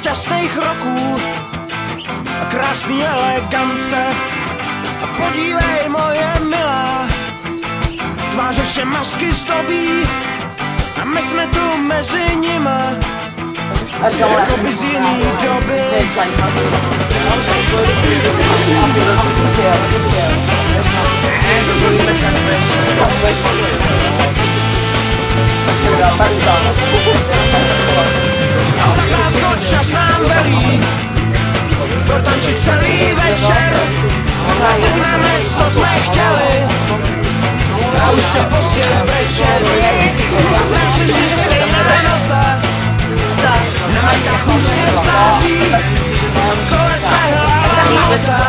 šťastných roků a krásný elegance. A podívej, moje milá, tváře vše masky zdobí a my jsme tu mezi nima, jako by z jiný doby. Tak nás čas nám velí protančit celý večer. Teď máme, co jsme chtěli, a už je pozdě večer. A v tanci vždy stejná nota, na maskách úsměv září, v kole se hlava mota,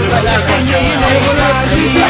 prostě stejně jiný tváří.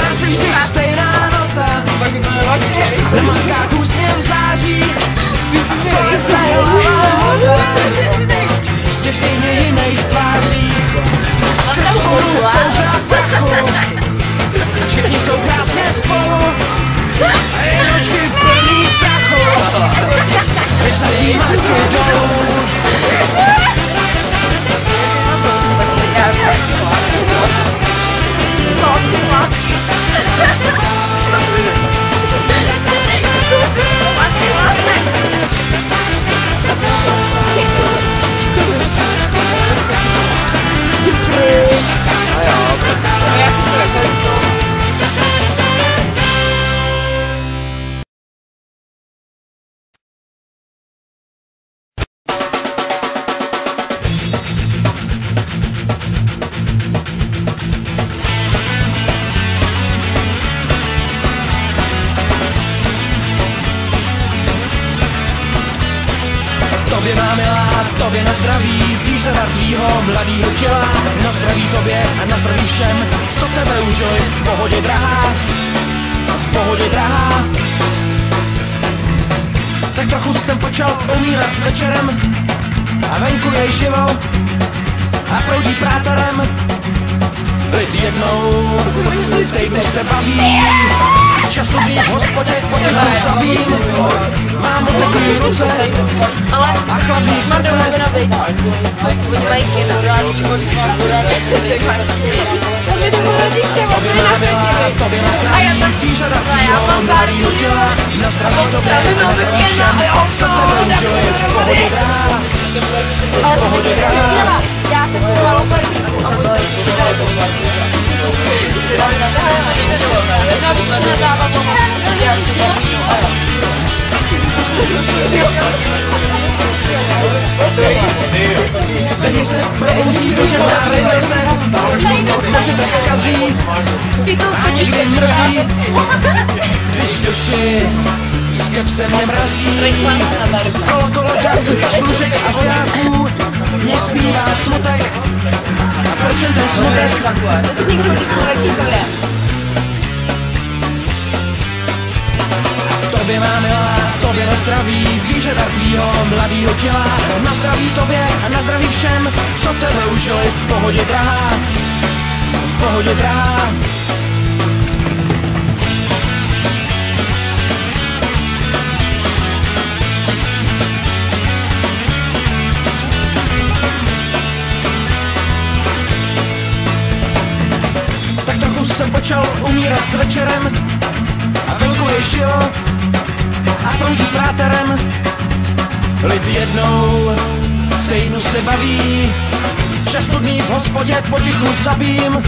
Tanci vždy stejná nota, na maskách úsměv září, a v kole se hlava mota, prostě stejně jinej tváří. Skrz vodu kouřa prachu, všichni jsou krásně spolu, a jen oči plný strachu, než zazní masky dolů. Tobě má milá, tobě na zdraví, výžada tvýho mladýho těla. Na zdraví tobě a na zdraví všem, co tebe užili, v pohodě drahá, v pohodě drahá. Tak trochu jsem počal umírat s večerem, a venku je živo a proudí práterem. Lid jednou v týdnu se baví, často dní v hospodě potichu zabím. Mám oteklý ruce a chladný srdce. Tobě má milá, tobě na zdraví, výžada tvýho mladýho těla. Na zdraví tobě a na zdraví všem, co tebe užili, v pohodě drahá, v pohodě drahá. Já se podívalo první a budu Teď se probouzí do těla reflexe, protože to kazí a někdy mrzí, když duši skepse mě mrazí. Kolo dav, služek a vojáků, mě zpívá smutek. A proč je ten smutek? Tobě má milá, tobě na zdraví, výžada tvýho mladýho těla. Na zdraví tobě a na zdraví všem, co tebe užili, v pohodě drahá, v pohodě drahá. Tak trochu jsem počal umírat s večerem, a venku je živo a proudí práterem. Lid jednou v týdnu se baví, často dní v hospodě potichu zabím.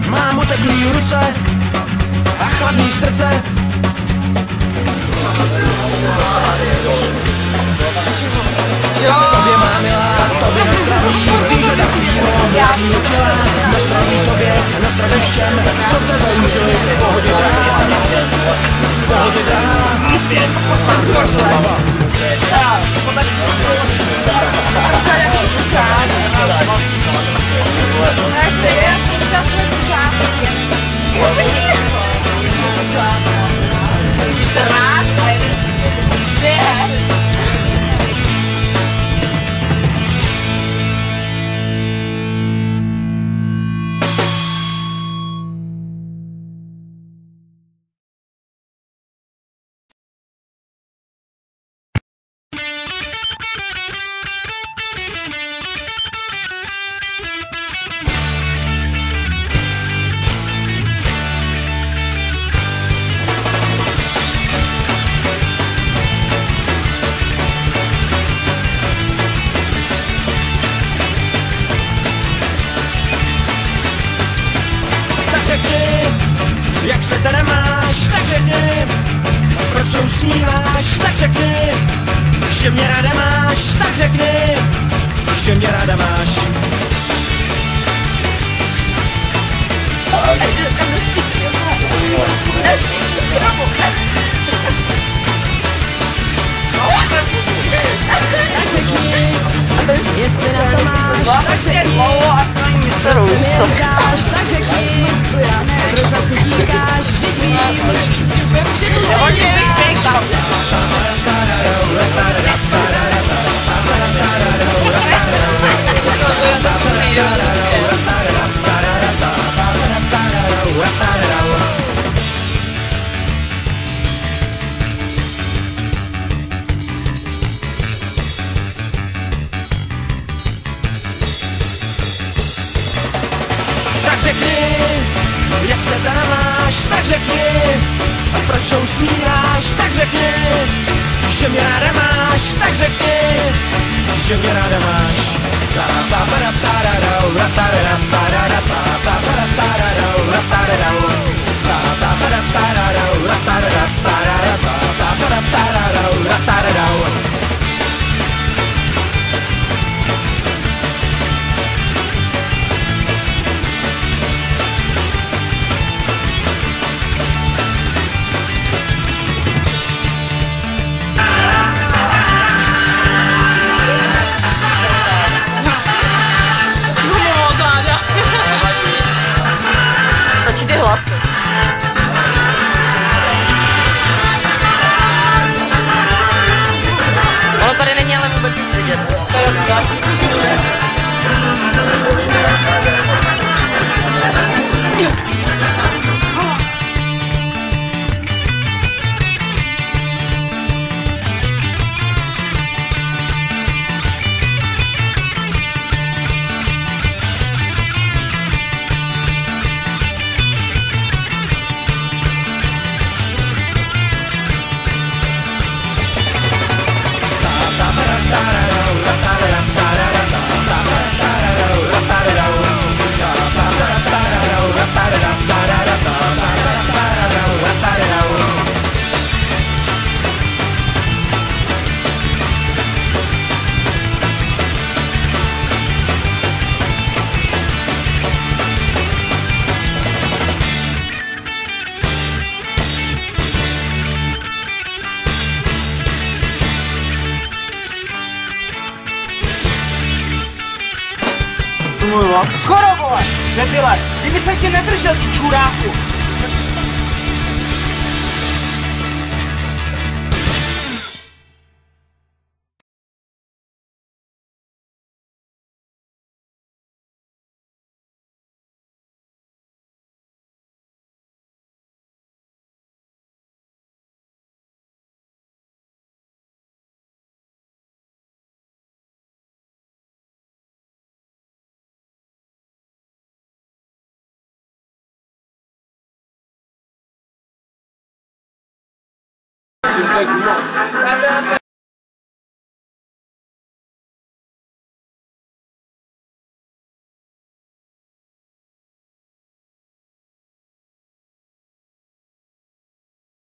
Mám oteklý ruce a chladný srdce. Tobě má milá, tobě na zdraví, výžada tvýho mladýho těla. Na zdraví tobě a na zdraví všem, co tebe užili, v pohodě drahá, v pohodě drahá. Daar is weer. Dat is Jak se teda máš, tak řekni, proč se usmíváš, tak řekni, že mě ráda máš, tak řekni, že mě ráda máš. Tak řekni, jestli na to máš, tak řekni, proč se mi nezdáš, tak řekni, proč zas utíkáš, vždyť vím, že to stejně znáš. Tak řekni, jak se teda máš, tak řekni, a proč se usmíváš, tak řekni, že mě ráda máš, tak řekni, že mě ráda máš. Stačí ty hlasy. Ono tady není ale vůbec nic vidět. Skoro, vole! Debile! Kdyby jsem tě nedržel, ty čuráku!